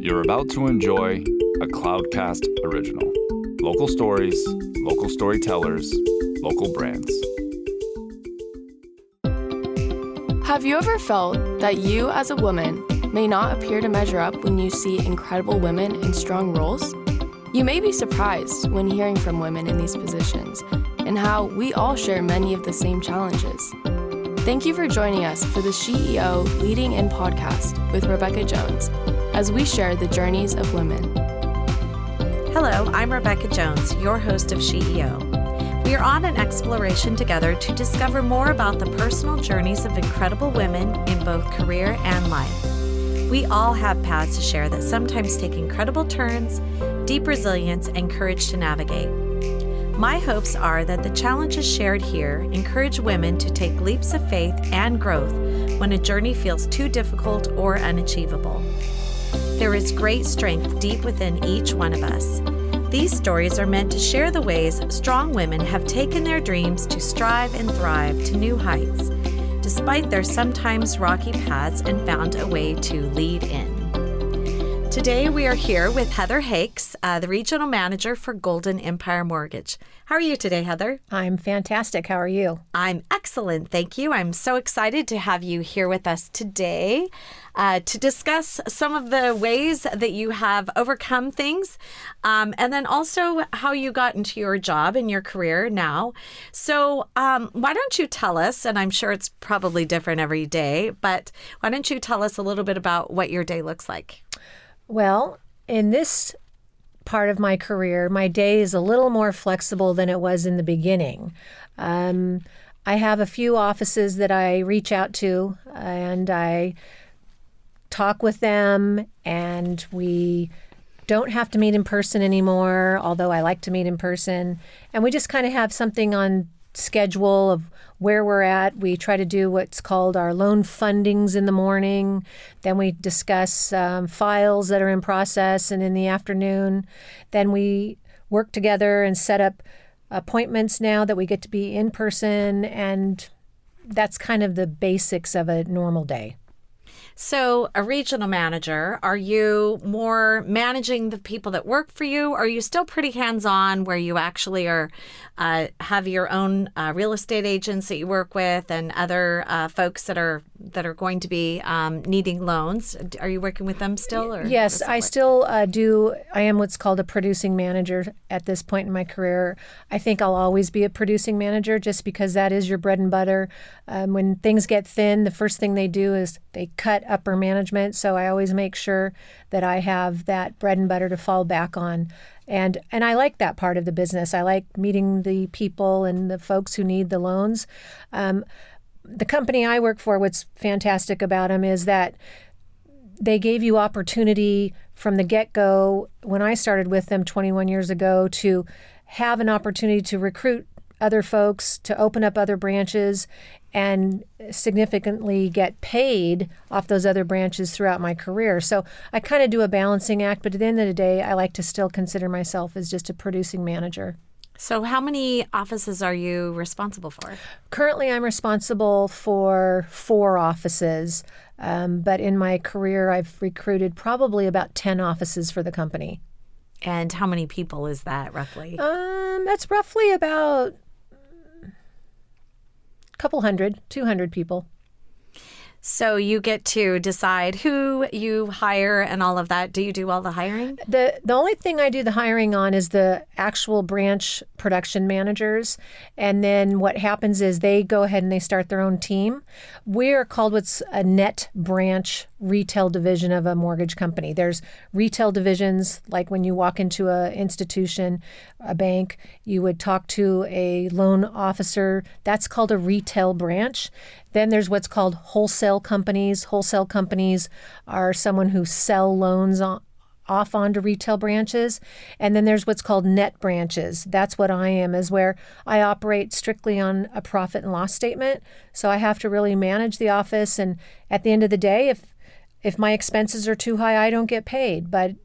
You're about to enjoy a Cloudcast original. Local stories, local storytellers, local brands. Have you ever felt that you as a woman may not appear to measure up when you see incredible women in strong roles? You may be surprised when hearing from women in these positions and how we all share many of the same challenges. Thank you for joining us for the SheEO Lead-In podcast with Rebecca Jones as we share the journeys of women. Hello, I'm Rebecca Jones, your host of SheEO. We are on an exploration together to discover more about the personal journeys of incredible women in both career and life. We all have paths to share that sometimes take incredible turns, deep resilience, and courage to navigate. My hopes are that the challenges shared here encourage women to take leaps of faith and growth when a journey feels too difficult or unachievable. There is great strength deep within each one of us. These stories are meant to share the ways strong women have taken their dreams to strive and thrive to new heights, despite their sometimes rocky paths, and found a way to lead in. Today, we are here with Heather Hakes, the Regional Manager for Golden Empire Mortgage. How are you today, Heather? I'm fantastic. How are you? I'm excellent, thank you. I'm so excited to have you here with us today to discuss some of the ways that you have overcome things, and then also how you got into your job and your career now. So why don't you tell us, and I'm sure it's probably different every day, but why don't you tell us a little bit about what your day looks like? Well, in this part of my career, my day is a little more flexible than it was in the beginning. I have a few offices that I reach out to, and I talk with them, and we don't have to meet in person anymore, although I like to meet in person. And we just kind of have something on schedule of where we're at. We try to do what's called our loan fundings in the morning. Then we discuss files that are in process, and in the afternoon, then we work together and set up appointments now that we get to be in person, and that's kind of the basics of a normal day. So a regional manager, are you more managing the people that work for you? Or are you still pretty hands-on where you actually are have your own real estate agents that you work with and other folks that are going to be needing loans? Are you working with them still? Or yes, I still do. I am what's called a producing manager at this point in my career. I think I'll always be a producing manager just because that is your bread and butter. When things get thin, the first thing they do is they cut upper management. So I always make sure that I have that bread and butter to fall back on. And I like that part of the business. I like meeting the people and the folks who need the loans. The company I work for, what's fantastic about them is that they gave you opportunity from the get-go when I started with them 21 years ago to have an opportunity to recruit other folks, to open up other branches, and significantly get paid off those other branches throughout my career. So I kind of do a balancing act, but at the end of the day, I like to still consider myself as just a producing manager. So how many offices are you responsible for? Currently, I'm responsible for 4 offices, but in my career, I've recruited probably about 10 offices for the company. And how many people is that roughly? That's roughly about couple hundred, 200 people. So you get to decide who you hire and all of that. Do you do all the hiring? The only thing I do the hiring on is the actual branch production managers. And then what happens is they go ahead and they start their own team. We're called what's a net branch retail division of a mortgage company. There's retail divisions, like when you walk into an institution, a bank, you would talk to a loan officer. That's called a retail branch. Then there's what's called wholesale companies. Wholesale companies are someone who sell loans off onto retail branches. And then there's what's called net branches. That's what I am, is where I operate strictly on a profit and loss statement. So I have to really manage the office. And at the end of the day, if my expenses are too high, I don't get paid. But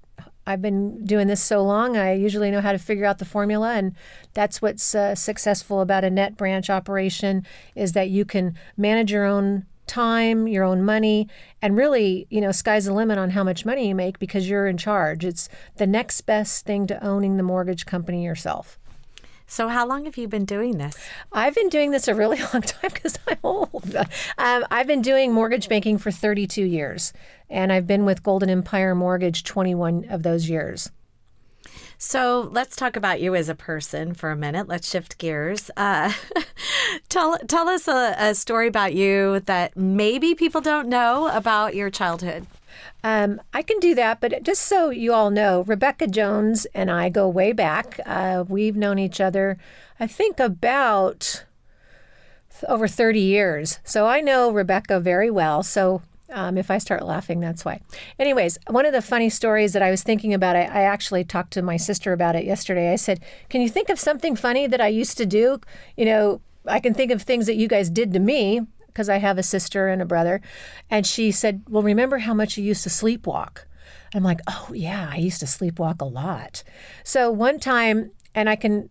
I've been doing this so long, I usually know how to figure out the formula, and that's what's successful about a net branch operation, is that you can manage your own time, your own money, and really, sky's the limit on how much money you make because you're in charge. It's the next best thing to owning the mortgage company yourself. So how long have you been doing this? I've been doing this a really long time because I'm old. I've been doing mortgage banking for 32 years, and I've been with Golden Empire Mortgage 21 of those years. So let's talk about you as a person for a minute. Let's shift gears. Tell us a story about you that maybe people don't know about your childhood. I can do that, but just so you all know, Rebecca Jones and I go way back. We've known each other, I think, about over 30 years. So I know Rebecca very well. So if I start laughing, that's why. Anyways, one of the funny stories that I was thinking about, I actually talked to my sister about it yesterday. I said, can you think of something funny that I used to do? I can think of things that you guys did to me, because I have a sister and a brother. And she said, well, remember how much you used to sleepwalk? I'm like, oh, yeah, I used to sleepwalk a lot. So one time, and I can,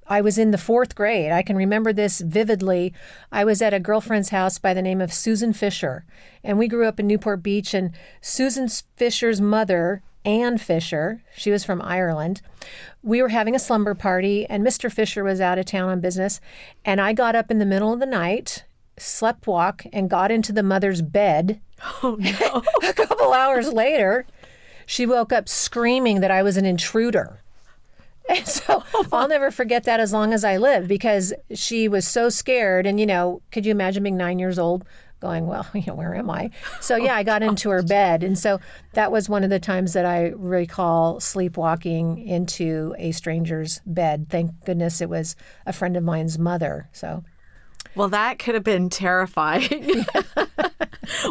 I was in the 4th grade. I can remember this vividly. I was at a girlfriend's house by the name of Susan Fisher. And we grew up in Newport Beach. And Susan Fisher's mother, Ann Fisher, she was from Ireland. We were having a slumber party, and Mr. Fisher was out of town on business. And I got up in the middle of the night, slept walk, and got into the mother's bed. Oh, no. A couple hours later, she woke up screaming that I was an intruder. And so I'll never forget that as long as I live, because she was so scared. And, could you imagine being 9 years old going, well, where am I? So, yeah, I got into her bed. And so that was one of the times that I recall sleepwalking into a stranger's bed. Thank goodness it was a friend of mine's mother. So. Well, that could have been terrifying.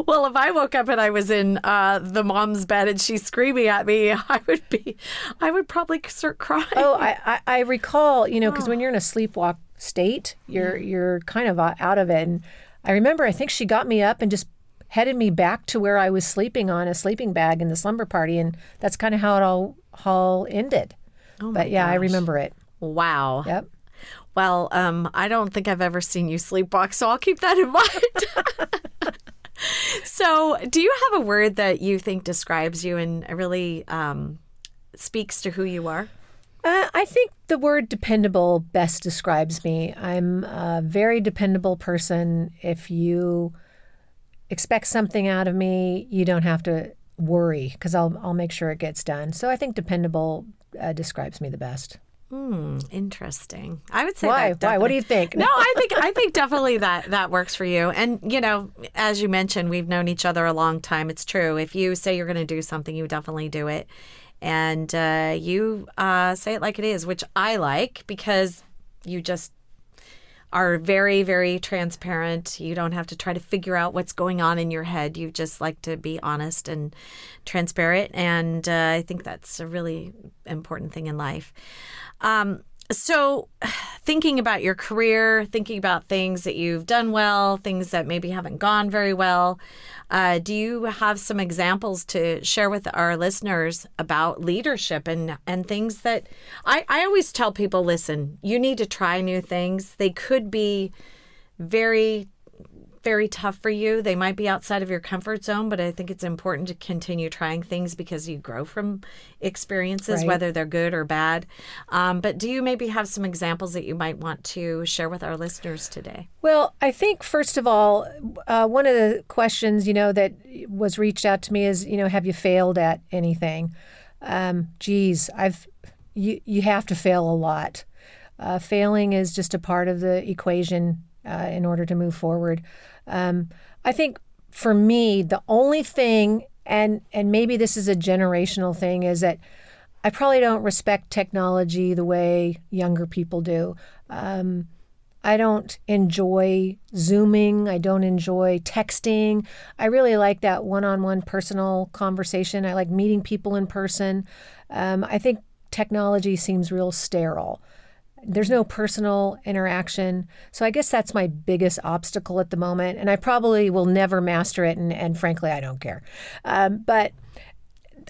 Well, if I woke up and I was in the mom's bed and she's screaming at me, I would probably start crying. Oh, I recall, because when you're in a sleepwalk state, you're kind of out of it. And I remember, I think she got me up and just headed me back to where I was sleeping on a sleeping bag in the slumber party. And that's kind of how it all ended. Oh my But yeah, gosh. I remember it. Wow. Yep. Well, I don't think I've ever seen you sleepwalk, so I'll keep that in mind. So do you have a word that you think describes you and really speaks to who you are? I think the word dependable best describes me. I'm a very dependable person. If you expect something out of me, you don't have to worry, because I'll make sure it gets done. So I think dependable describes me the best. Interesting. I would say Why? that. Definitely. What do you think? No, I think definitely that works for you. And as you mentioned, we've known each other a long time. It's true. If you say you're going to do something, you definitely do it, and you say it like it is, which I like, because you just are very, very transparent. You don't have to try to figure out what's going on in your head. You just like to be honest and transparent. And I think that's a really important thing in life. So thinking about your career, thinking about things that you've done well, things that maybe haven't gone very well, do you have some examples to share with our listeners about leadership and things that I always tell people, listen, you need to try new things. They could be very, very tough for you. They might be outside of your comfort zone, but I think it's important to continue trying things because you grow from experiences, Right. whether they're good or bad. But do you maybe have some examples that you might want to share with our listeners today? Well, I think, first of all, one of the questions, that was reached out to me is, have you failed at anything? You have to fail a lot. Failing is just a part of the equation in order to move forward. I think for me, the only thing, and maybe this is a generational thing, is that I probably don't respect technology the way younger people do. I don't enjoy Zooming. I don't enjoy texting. I really like that one-on-one personal conversation. I like meeting people in person. I think technology seems real sterile. There's no personal interaction. So I guess that's my biggest obstacle at the moment. And I probably will never master it. And frankly, I don't care. But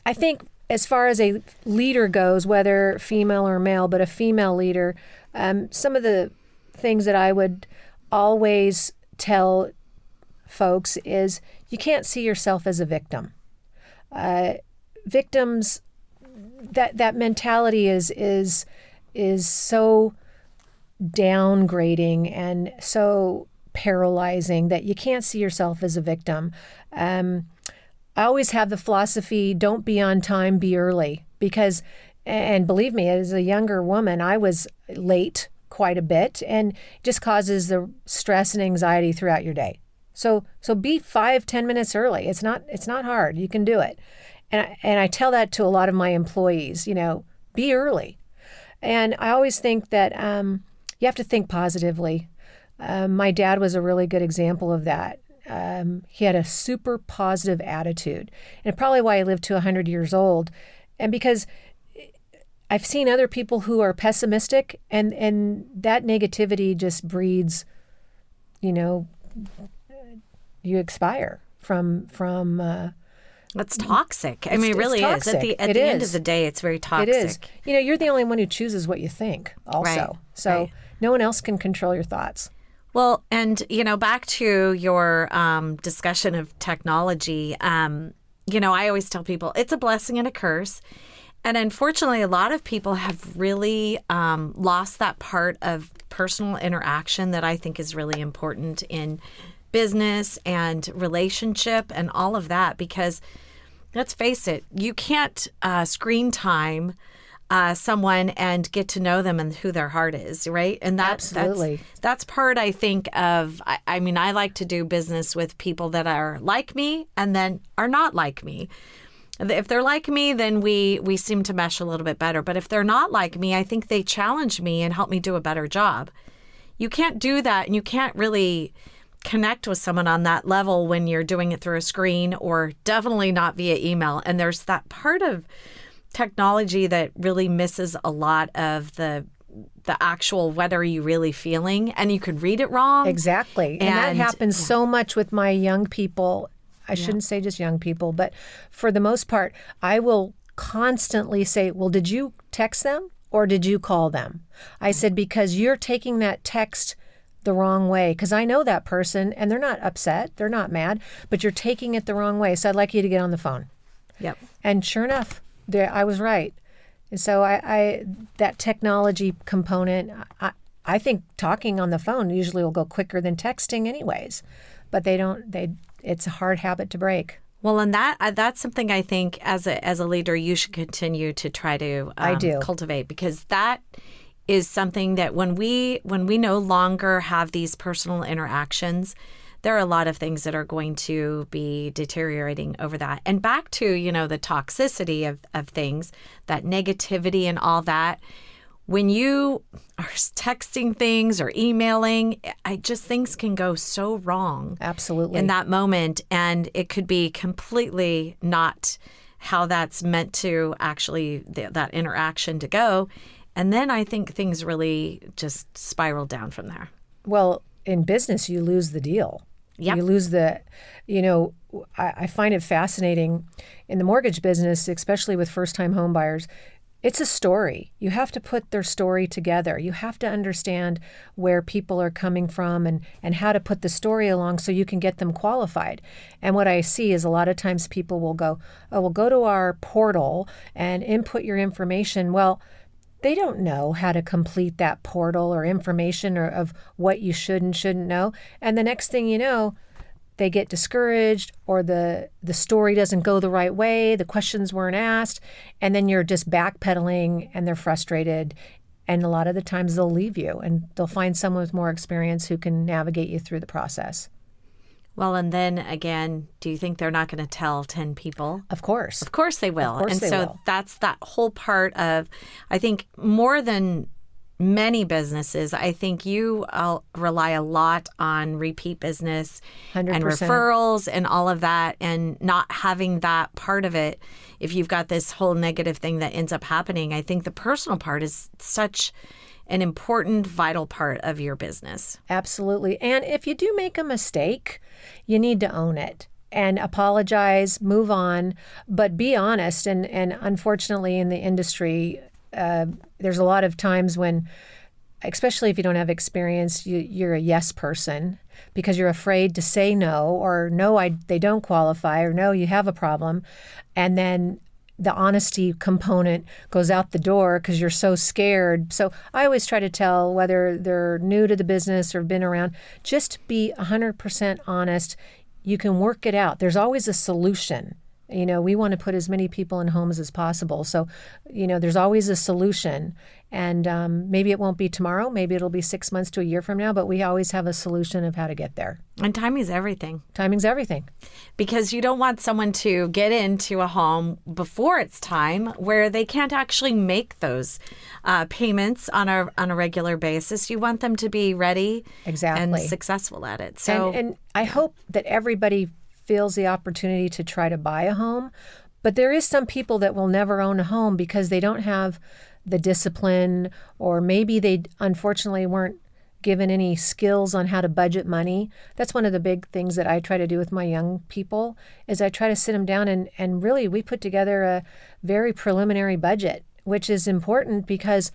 I think as far as a leader goes, whether female or male, but a female leader, some of the things that I would always tell folks is you can't see yourself as a victim. Victims, that mentality is so downgrading and so paralyzing that you can't see yourself as a victim. I always have the philosophy, don't be on time, be early. Because, and believe me, as a younger woman, I was late quite a bit, and it just causes the stress and anxiety throughout your day. So be 5-10 minutes early. It's not hard. You can do it. And I tell that to a lot of my employees, be early. And I always think that you have to think positively. My dad was a really good example of that. He had a super positive attitude, and probably why he lived to 100 years old. And because I've seen other people who are pessimistic, and that negativity just breeds, you expire from It's toxic. I mean, it really is. At the end of the day, it's very toxic. It is. You're the only one who chooses what you think also. Right. So no one else can control your thoughts. Well, and, back to your discussion of technology, I always tell people it's a blessing and a curse. And unfortunately, a lot of people have really lost that part of personal interaction that I think is really important in business and relationship and all of that, because let's face it, you can't screen time someone and get to know them and who their heart is, right? And absolutely. That's part, I think, of, I mean, I like to do business with people that are like me and then are not like me. If they're like me, then we seem to mesh a little bit better. But if they're not like me, I think they challenge me and help me do a better job. You can't do that, and you can't really connect with someone on that level when you're doing it through a screen, or definitely not via email. And there's that part of technology that really misses a lot of the actual, what are you really feeling? And you could read it wrong. Exactly. And that happens so much with my young people. I shouldn't say just young people, but for the most part, I will constantly say, well, did you text them or did you call them? I said, because you're taking that text the wrong way, because I know that person and they're not upset, they're not mad, but you're taking it the wrong way. So I'd like you to get on the phone. Yep. And sure enough, I was right. And so I that technology component, I think talking on the phone usually will go quicker than texting anyways, but it's a hard habit to break. Well, and that's something I think as a leader you should continue to try to cultivate, because that is something that when we no longer have these personal interactions, there are a lot of things that are going to be deteriorating over that. And back to, the toxicity of things, that negativity and all that. When you are texting things or emailing, things can go so wrong. Absolutely. In that moment. And it could be completely not how that's meant to actually, that interaction to go. And then I think things really just spiral down from there. Well, in business, you lose the deal. Yep. You lose I find it fascinating in the mortgage business, especially with first-time home buyers. It's a story. You have to put their story together. You have to understand where people are coming from and how to put the story along so you can get them qualified. And what I see is a lot of times people will go, oh, well, go to our portal and input your information. Well, they don't know how to complete that portal or information or of what you should and shouldn't know. And the next thing you know, they get discouraged, or the story doesn't go the right way, the questions weren't asked, and then you're just backpedaling and they're frustrated. And a lot of the times they'll leave you and they'll find someone with more experience who can navigate you through the process. Well, and then again, do you think they're not going to tell 10 people? Of course. Of course they will. Of course they will. That's that whole part of, I think, more than many businesses, I think you rely a lot on repeat business 100%. And referrals and all of that, and not having that part of it. If you've got this whole negative thing that ends up happening, I think the personal part is such an important, vital part of your business. Absolutely. And if you do make a mistake, you need to own it and apologize, move on, but be honest. And unfortunately in the industry, there's a lot of times when, especially if you don't have experience, you're a yes person. because you're afraid to say no, or no, they don't qualify, or no, you have a problem. And then the honesty component goes out the door because you're so scared. So I always try to tell, whether they're new to the business or been around, just be 100% honest. You can work it out. There's always a solution. We want to put as many people in homes as possible. So, there's always a solution. And maybe it won't be tomorrow. Maybe it'll be 6 months to a year from now. But we always have a solution of how to get there. And timing's everything. Timing's everything. Because you don't want someone to get into a home before it's time where they can't actually make those payments on a regular basis. You want them to be ready and successful at it. So, and I hope that everybody feels the opportunity to try to buy a home. But there is some people that will never own a home because they don't have the discipline, or maybe they unfortunately weren't given any skills on how to budget money. That's one of the big things that I try to do with my young people, is I try to sit them down and really we put together a very preliminary budget, which is important because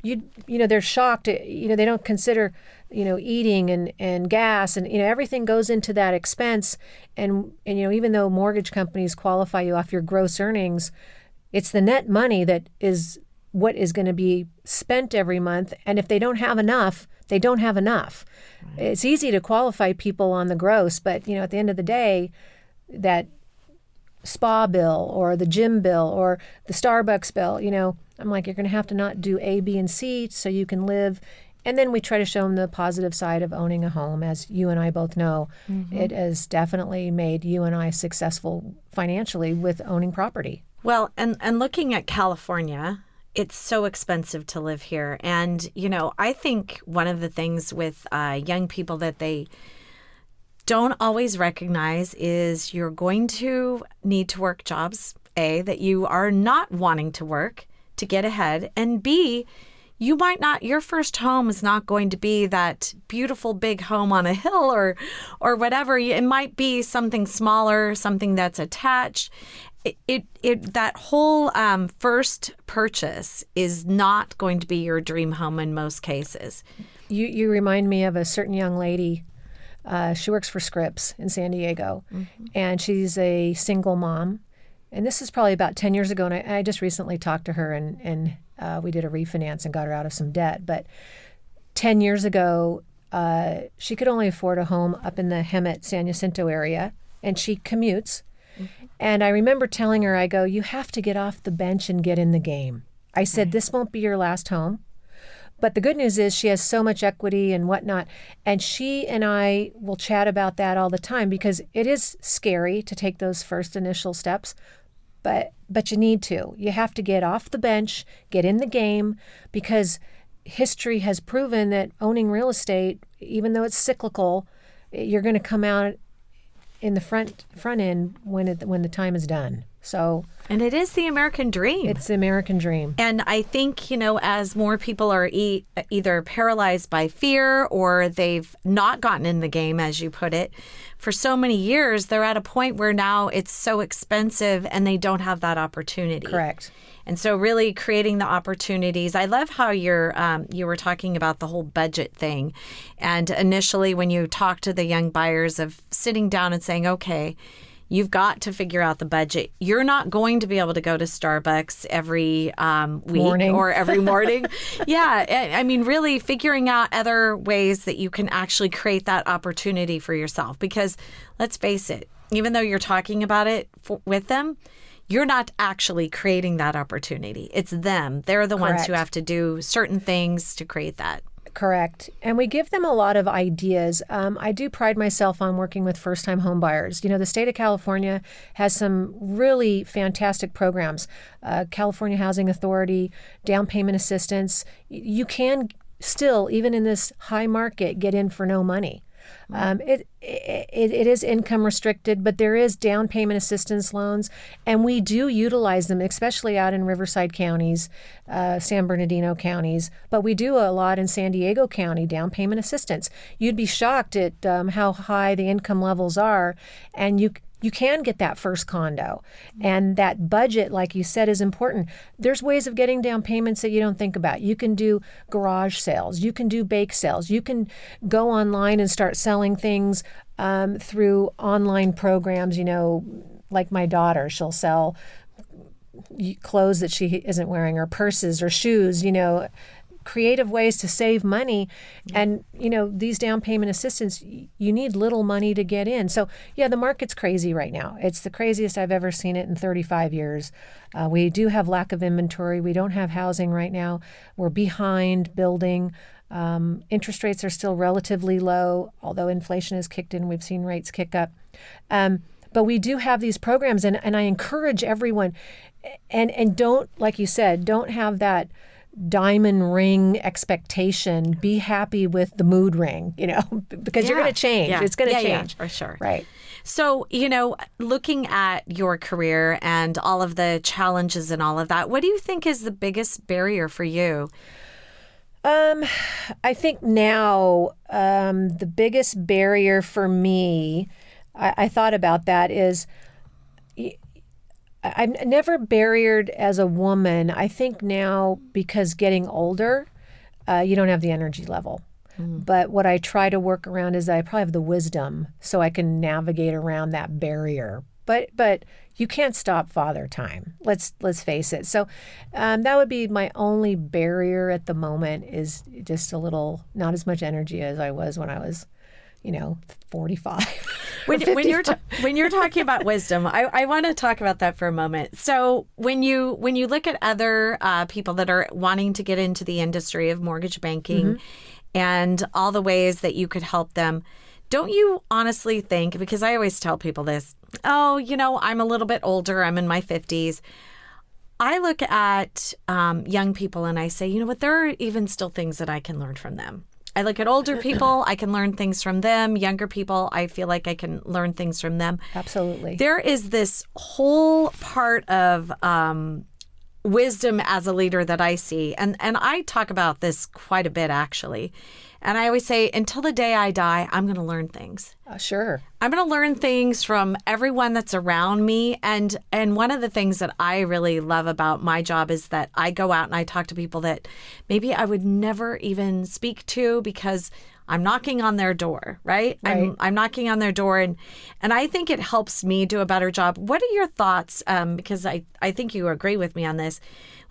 they're shocked. They don't consider, eating and gas and, everything goes into that expense. And, even though mortgage companies qualify you off your gross earnings, it's the net money that is what is going to be spent every month. And if they don't have enough, they don't have enough. Right. It's easy to qualify people on the gross, but, at the end of the day, that spa bill or the gym bill or the Starbucks bill, I'm like, you're going to have to not do A, B, and C so you can live. And then we try to show them the positive side of owning a home. As you and I both know, It has definitely made you and I successful financially with owning property. Well, and looking at California, it's so expensive to live here. And, I think one of the things with young people that they don't always recognize is you're going to need to work jobs, A, that you are not wanting to work to get ahead, and B, you might not, your first home is not going to be that beautiful big home on a hill or whatever. It might be something smaller, something that's attached. That whole first purchase is not going to be your dream home in most cases. You remind me of a certain young lady. She works for Scripps in San Diego, and she's a single mom. And this is probably about 10 years ago, and I just recently talked to her, and we did a refinance and got her out of some debt. But 10 years ago, she could only afford a home up in the Hemet, San Jacinto area, and she commutes. And I remember telling her, I go, you have to get off the bench and get in the game. I said, this won't be your last home. But the good news is she has so much equity and whatnot. And she and I will chat about that all the time because it is scary to take those first initial steps. But you need to. You have to get off the bench, get in the game, because history has proven that owning real estate, even though it's cyclical, you're going to come out in the front end when the time is done. So, and it is the American dream. It's the American dream. And I think, as more people are either paralyzed by fear or they've not gotten in the game, as you put it, for so many years, they're at a point where now it's so expensive and they don't have that opportunity. Correct. And so really creating the opportunities. I love how you were talking about the whole budget thing. And initially when you talk to the young buyers of sitting down and saying, okay, you've got to figure out the budget. You're not going to be able to go to Starbucks every week or every morning. Yeah. I mean, really figuring out other ways that you can actually create that opportunity for yourself. Because let's face it, even though you're talking about it with them, you're not actually creating that opportunity. It's them. They're the ones who have to do certain things to create that. Correct. And we give them a lot of ideas. I do pride myself on working with first-time home buyers. The state of California has some really fantastic programs. California Housing Authority, down payment assistance. You can still, even in this high market, get in for no money. It is income restricted, but there is down payment assistance loans, and we do utilize them, especially out in Riverside counties, San Bernardino counties, but we do a lot in San Diego County, down payment assistance. You'd be shocked at how high the income levels are, and you can get that first condo. And that budget, like you said, is important. There's ways of getting down payments that you don't think about. You can do garage sales. You can do bake sales. You can go online and start selling things through online programs. Like my daughter, she'll sell clothes that she isn't wearing, or purses or shoes, creative ways to save money. And, these down payment assistance, you need little money to get in. So, yeah, the market's crazy right now. It's the craziest I've ever seen it in 35 years. We do have lack of inventory. We don't have housing right now. We're behind building. Interest rates are still relatively low, although inflation has kicked in. We've seen rates kick up. But we do have these programs, and I encourage everyone, and don't, like you said, don't have that diamond ring expectation. Be happy with the mood ring, because you're going to change. Yeah. It's going to change. Yeah, for sure. Right. So, looking at your career and all of the challenges and all of that, what do you think is the biggest barrier for you? I think now the biggest barrier for me, I thought about that, is I'm never barriered as a woman. I think now, because getting older, you don't have the energy level. But what I try to work around is I probably have the wisdom so I can navigate around that barrier. But you can't stop father time. Let's face it. So that would be my only barrier at the moment, is just a little, not as much energy as I was when I was 45. When you're talking about wisdom, I want to talk about that for a moment. So when you look at other people that are wanting to get into the industry of mortgage banking and all the ways that you could help them, don't you honestly think, because I always tell people this, I'm a little bit older, I'm in my 50s. I look at young people and I say, you know what, there are even still things that I can learn from them. I look at older people, I can learn things from them. Younger people, I feel like I can learn things from them. Absolutely. There is this whole part of wisdom as a leader that I see. And I talk about this quite a bit, actually. And I always say, until the day I die, I'm going to learn things. Sure. I'm going to learn things from everyone that's around me. And one of the things that I really love about my job is that I go out and I talk to people that maybe I would never even speak to, because I'm knocking on their door, right? I'm knocking on their door, and I think it helps me do a better job. What are your thoughts? Because I think you agree with me on this,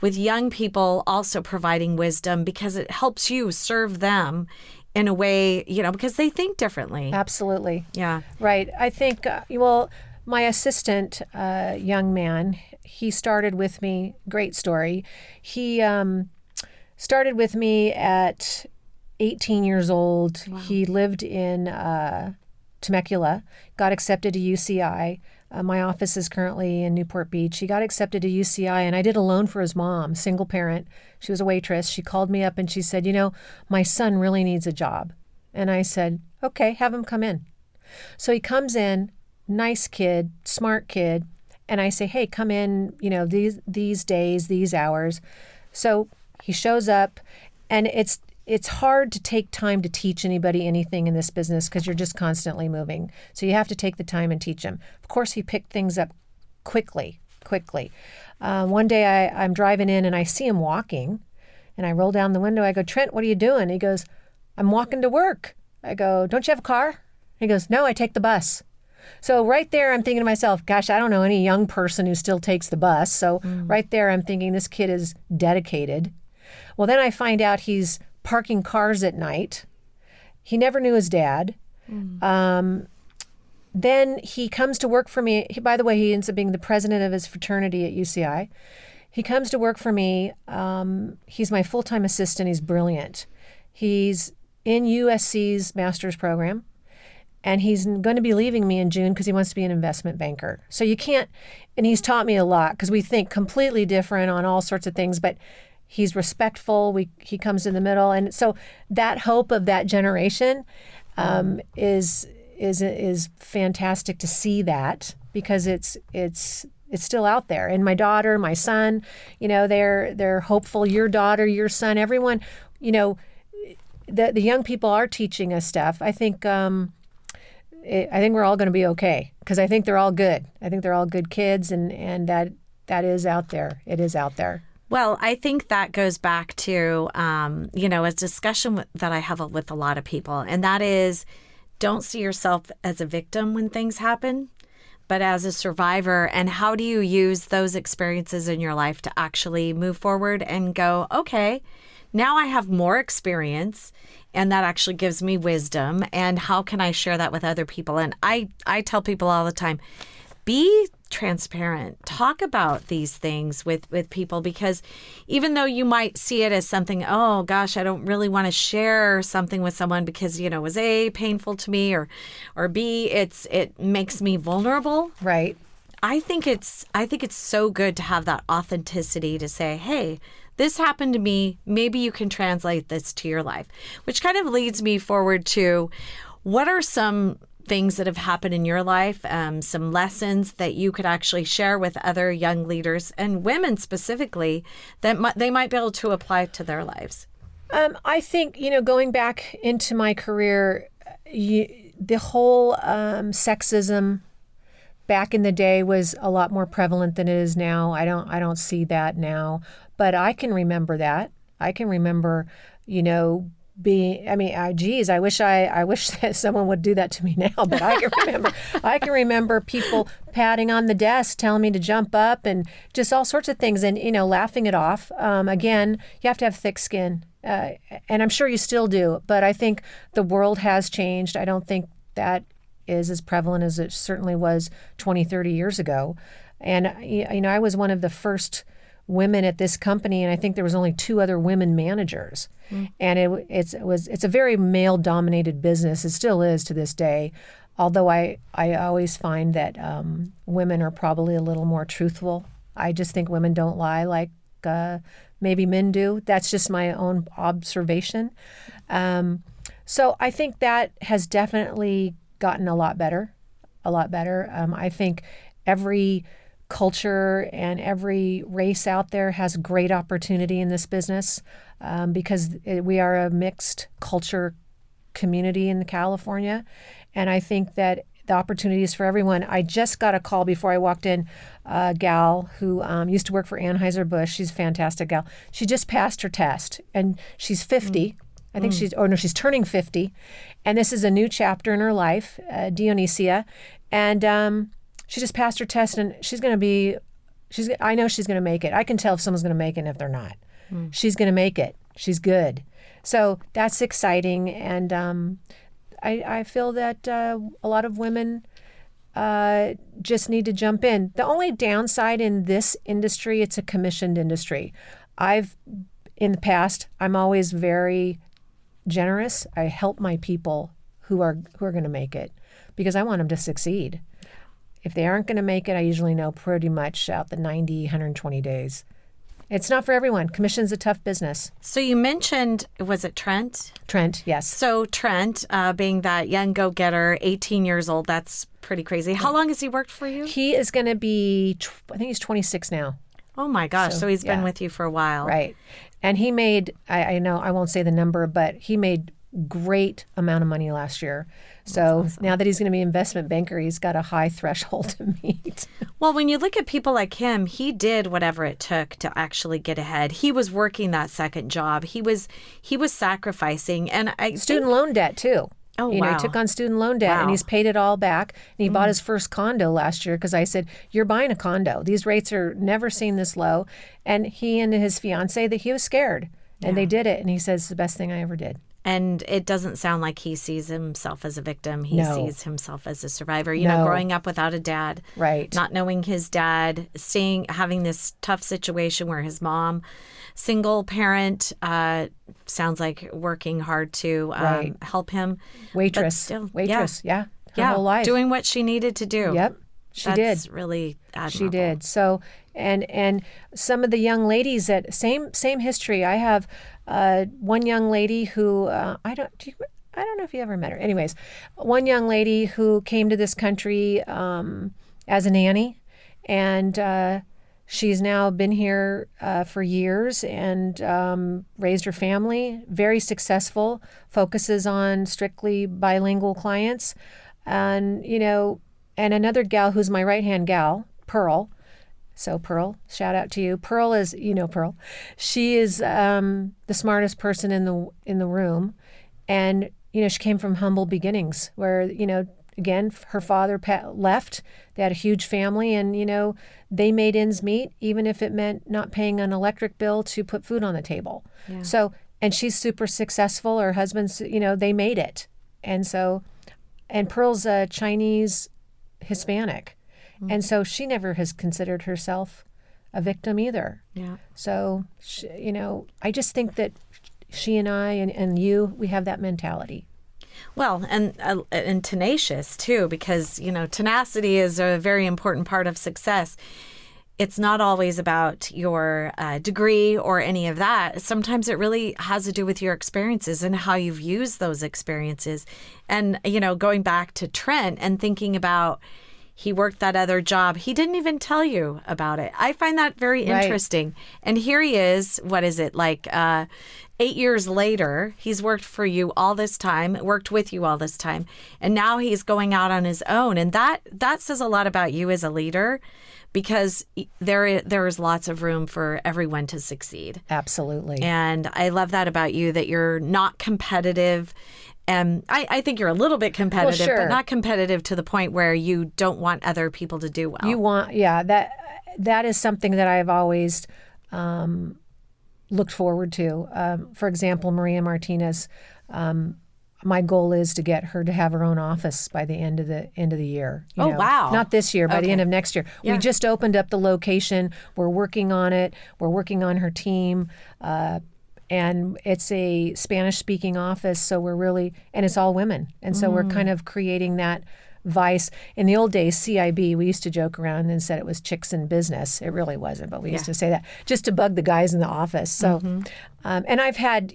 with young people also providing wisdom, because it helps you serve them in a way, because they think differently. Absolutely. Yeah. Right. I think, my assistant, young man, he started with me, great story. He started with me at 18 years old. Wow. He lived in Temecula, got accepted to UCI. My office is currently in Newport Beach. He got accepted to UCI, and I did a loan for his mom, single parent. She was a waitress. She called me up and she said, my son really needs a job. And I said, okay, have him come in. So he comes in, nice kid, smart kid. And I say, hey, come in, these days, these hours. So he shows up, and it's hard to take time to teach anybody anything in this business, because you're just constantly moving. So you have to take the time and teach them. Of course, he picked things up quickly. One day I'm driving in and I see him walking, and I roll down the window. I go, Trent, what are you doing? He goes, I'm walking to work. I go, don't you have a car? He goes, no, I take the bus. So right there, I'm thinking to myself, gosh, I don't know any young person who still takes the bus. So right there, I'm thinking this kid is dedicated. Well, then I find out he's parking cars at night. He never knew his dad. Then he comes to work for me. By the way, he ends up being the president of his fraternity at UCI. He comes to work for me. He's my full-time assistant. He's brilliant. He's in USC's master's program, and he's going to be leaving me in June because he wants to be an investment banker. So you can't, and he's taught me a lot, because we think completely different on all sorts of things, but he's respectful. He comes in the middle. And so that hope of that generation is fantastic to see that, because it's still out there. And my daughter, my son, they're hopeful. Your daughter, your son, everyone, the young people are teaching us stuff. I think I think we're all going to be okay because I think they're all good. I think they're all good kids, and that is out there. It is out there. Well, I think that goes back to, a discussion that I have with a lot of people, and that is, don't see yourself as a victim when things happen, but as a survivor. And how do you use those experiences in your life to actually move forward and go, okay, now I have more experience, and that actually gives me wisdom. And how can I share that with other people? And I tell people all the time, be transparent. Talk about these things with people, because even though you might see it as something, oh gosh, I don't really want to share something with someone because, it was A, painful to me, or B, it makes me vulnerable. Right. I think it's so good to have that authenticity to say, hey, this happened to me. Maybe you can translate this to your life, which kind of leads me forward to what are some things that have happened in your life, some lessons that you could actually share with other young leaders and women specifically that they might be able to apply to their lives? I think, going back into my career, the whole sexism back in the day was a lot more prevalent than it is now. I don't see that now, but I can remember that. I can remember, geez, I wish that someone would do that to me now, but I can remember people patting on the desk, telling me to jump up, and just all sorts of things, and laughing it off. Again, you have to have thick skin, and I'm sure you still do, but I think the world has changed. I don't think that is as prevalent as it certainly was 20, 30 years ago. And I was one of the first women at this company, and I think there was only 2 other women managers. And it's a very male-dominated business. It still is to this day, although I always find that women are probably a little more truthful. I just think women don't lie like maybe men do. That's just my own observation. So I think that has definitely gotten a lot better. I think every culture and every race out there has great opportunity in this business because we are a mixed culture community in California. And I think that the opportunity is for everyone. I just got a call before I walked in, a gal who used to work for Anheuser-Busch. She's a fantastic gal. She just passed her test, and she's 50. I think she's turning 50. And this is a new chapter in her life, Dionysia. And she just passed her test, and I know she's going to make it. I can tell if someone's going to make it and if they're not. She's going to make it. She's good. So that's exciting. And I feel that a lot of women just need to jump in. The only downside in this industry, it's a commissioned industry. In the past, I'm always very generous. I help my people who are going to make it because I want them to succeed. If they aren't going to make it, I usually know pretty much out the 90, 120 days. It's not for everyone. Commission's a tough business. So you mentioned, was it Trent? Trent, yes. So Trent, being that young go-getter, 18 years old, that's pretty crazy. How long has he worked for you? He is going to be, I think he's 26 now. Oh my gosh. So he's been with you for a while. Right. And he made, I know, I won't say the number, but he made great amount of money last year. So awesome. Now that he's going to be an investment banker, he's got a high threshold to meet. Well, when you look at people like him, he did whatever it took to actually get ahead. He was working that second job. He was sacrificing, and student loan debt too. Oh, wow. He took on student loan debt, and he's paid it all back. And he bought his first condo last year because I said, you're buying a condo. These rates are never seen this low. And he and his fiance, that he was scared, and they did it. And he says, it's the best thing I ever did. And it doesn't sound like he sees himself as a victim. He sees himself as a survivor. You know, growing up without a dad, right? Not knowing his dad, having this tough situation where his mom, single parent, sounds like working hard to help him. Waitress, yeah. Her whole life. Doing what she needed to do. Yep. She did. That's really admirable. She did. So, and some of the young ladies that same history. I have one young lady who I don't know if you ever met her. Anyways, one young lady who came to this country as a nanny, and she's now been here for years and raised her family. Very successful. Focuses on strictly bilingual clients. And, and another gal who's my right-hand gal, Pearl. So Pearl, shout out to you. Pearl is, Pearl. She is the smartest person in the room. And, she came from humble beginnings where, again, her father left. They had a huge family and, they made ends meet, even if it meant not paying an electric bill to put food on the table. Yeah. So, and she's super successful. Her husband's, they made it. And so, and Pearl's a Chinese Hispanic. Mm-hmm. And so she never has considered herself a victim either. Yeah. So, I just think that she and I and you, we have that mentality. Well, and tenacious too, because, tenacity is a very important part of success. It's not always about your degree or any of that. Sometimes it really has to do with your experiences and how you've used those experiences. And, going back to Trent and thinking about he worked that other job. He didn't even tell you about it. I find that very interesting. And here he is, what is it, 8 years later, he's worked for you all this time, worked with you all this time, and now he's going out on his own. And that says a lot about you as a leader, because there is lots of room for everyone to succeed. Absolutely. And I love that about you, that you're not competitive. And I think you're a little bit competitive, but not competitive to the point where you don't want other people to do well. You want, that is something that I've always looked forward to. For example, Maria Martinez, my goal is to get her to have her own office by the end of the year. Wow. Not this year, by the end of next year. Yeah. We just opened up the location. We're working on it. We're working on her team. And it's a Spanish-speaking office, so we're really, and it's all women. And so we're kind of creating that vice. In the old days, CIB, we used to joke around and said it was chicks in business. It really wasn't, but we used to say that just to bug the guys in the office. So, and I've had,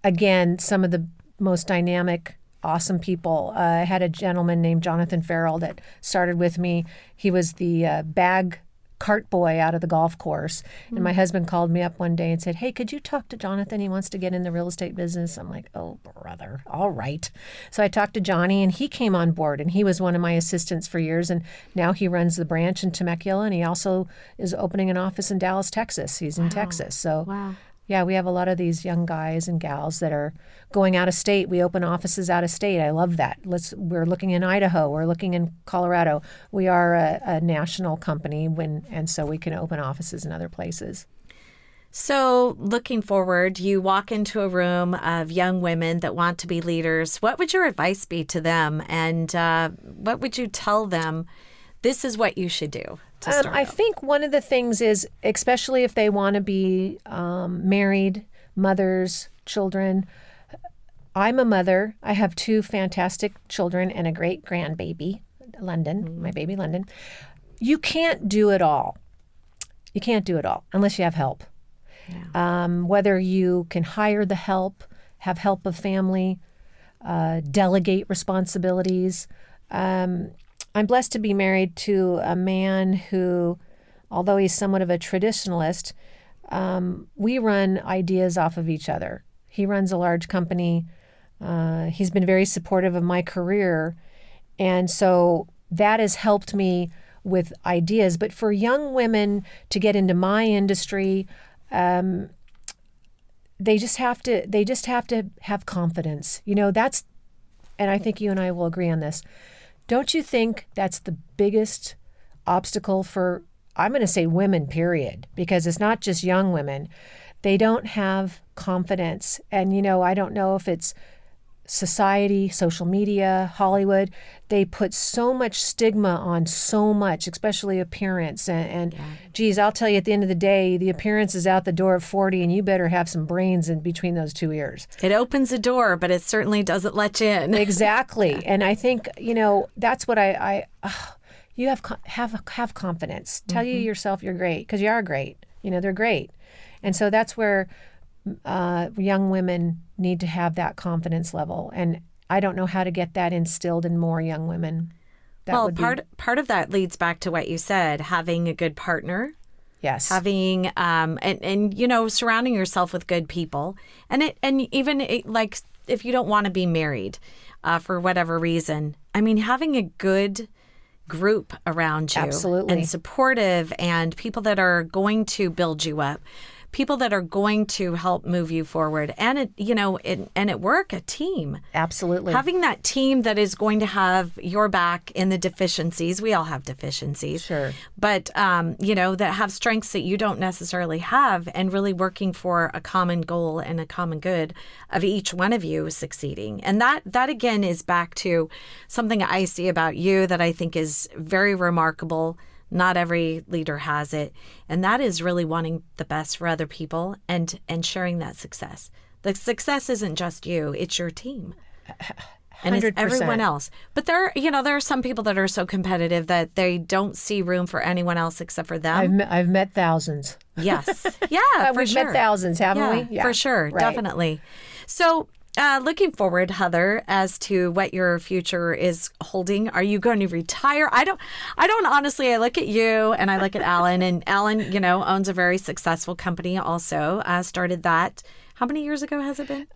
again, some of the most dynamic, awesome people. I had a gentleman named Jonathan Farrell that started with me. He was the bag cart boy out of the golf course. And my husband called me up one day and said, "Hey, could you talk to Jonathan? He wants to get in the real estate business." I'm like, "Oh, brother, all right." So I talked to Johnny and he came on board, and he was one of my assistants for years. And now he runs the branch in Temecula, and he also is opening an office in Dallas, Texas. He's in Texas. So yeah, we have a lot of these young guys and gals that are going out of state. We open offices out of state. I love that. We're looking in Idaho. We're looking in Colorado. We are a national company, and so we can open offices in other places. So looking forward, you walk into a room of young women that want to be leaders. What would your advice be to them? And what would you tell them? This is what you should do. I think one of the things is, especially if they want to be married, mothers, children. I'm a mother. I have 2 fantastic children and a great grandbaby, London, my baby London. You can't do it all. You can't do it all unless you have help. Yeah. Whether you can hire the help, have help of family, delegate responsibilities. I'm blessed to be married to a man who, although he's somewhat of a traditionalist, we run ideas off of each other. He runs a large company. He's been very supportive of my career. And so that has helped me with ideas. But for young women to get into my industry, they just have to have confidence. That's, and I think you and I will agree on this. Don't you think that's the biggest obstacle for, I'm going to say women, period, because it's not just young women. They don't have confidence. And, I don't know if it's society, social media, Hollywood. They put so much stigma on so much, especially appearance. And geez, I'll tell you, at the end of the day, the appearance is out the door at 40, and you better have some brains in between those 2 ears. It opens a door, but it certainly doesn't let you in. Exactly. And I think, that's what you have confidence. Tell you yourself you're great, because you are great. They're great. And so that's where young women need to have that confidence level. And I don't know how to get that instilled in more young women. Part of that leads back to what you said, having a good partner. Yes. Having and surrounding yourself with good people. And even if you don't want to be married for whatever reason, having a good group around you. Absolutely. And supportive, and people that are going to build you up, people that are going to help move you forward. And at work, a team. Absolutely. Having that team that is going to have your back in the deficiencies. We all have deficiencies. Sure. But, that have strengths that you don't necessarily have, and really working for a common goal and a common good of each one of you succeeding. And that again is back to something I see about you that I think is very remarkable. Not every leader has it. And that is really wanting the best for other people and sharing that success. The success isn't just you, it's your team. And 100%. it's everyone else. But there are some people that are so competitive that they don't see room for anyone else except for them. I've met thousands. Yes. Yeah, for We've sure. met thousands, haven't we? Yeah, for sure. Right. Definitely. So looking forward, Heather, as to what your future is holding. Are you going to retire? I don't honestly. I look at you and I look at Alan, and Alan, owns a very successful company also. Started that. How many years ago has it been?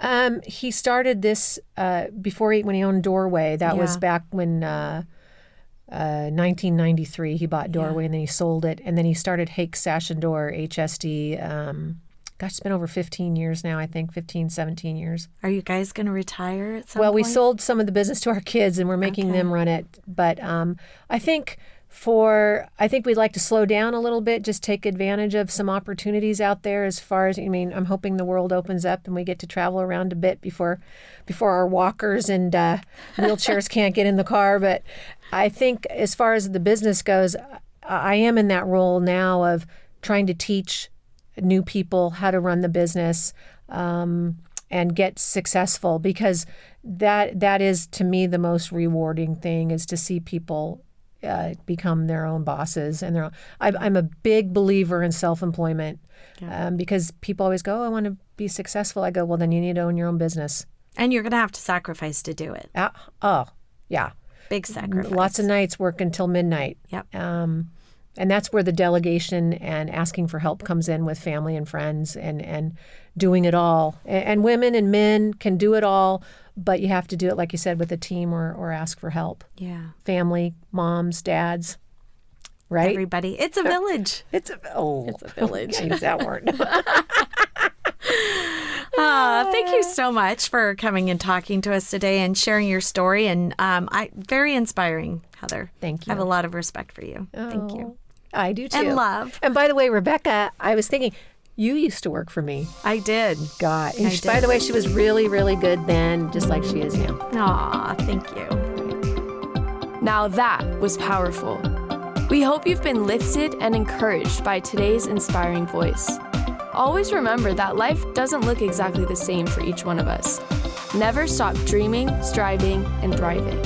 He started this when he owned Doorway. That was back when 1993. He bought Doorway and then he sold it. And then he started Hakes Sash and Door, HSD. It's been over 15 years now, I think, 15, 17 years. Are you guys going to retire at some Well, point? we sold some of the business to our kids and we're making them run it. But I think we'd like to slow down a little bit, just take advantage of some opportunities out there as far as, I'm hoping the world opens up and we get to travel around a bit before our walkers and wheelchairs can't get in the car. But I think as far as the business goes, I am in that role now of trying to teach new people how to run the business and get successful, because that is, to me, the most rewarding thing, is to see people become their own bosses. And I'm a big believer in self-employment because people always go, I want to be successful. I go, well, then you need to own your own business. And you're going to have to sacrifice to do it. Yeah. Big sacrifice. Lots of nights work until midnight. Yep. And that's where the delegation and asking for help comes in with family and friends and doing it all. And women and men can do it all, but you have to do it, like you said, with a team or ask for help. Yeah. Family, moms, dads, right? Everybody. It's a village. It's a village. Use that word. Thank you so much for coming and talking to us today and sharing your story. And very inspiring, Heather. Thank you. I have a lot of respect for you. Thank you. I do too. And love. And by the way, Rebecca, I was thinking, you used to work for me. I did. God. I And by the way, she was really, really good then, just like she is now. Aw, thank you. Now that was powerful. We hope you've been lifted and encouraged by today's inspiring voice. Always remember that life doesn't look exactly the same for each one of us. Never stop dreaming, striving, and thriving.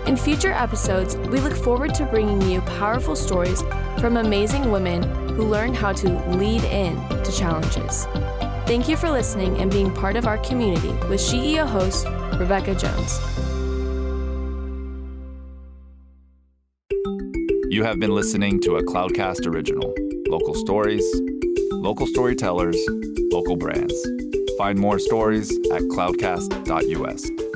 In future episodes, we look forward to bringing you powerful stories from amazing women who learn how to lead in to challenges. Thank you for listening and being part of our community with SheEO host, Rebecca Jones. You have been listening to a Cloudcast original. Local stories, local storytellers, local brands. Find more stories at cloudcast.us.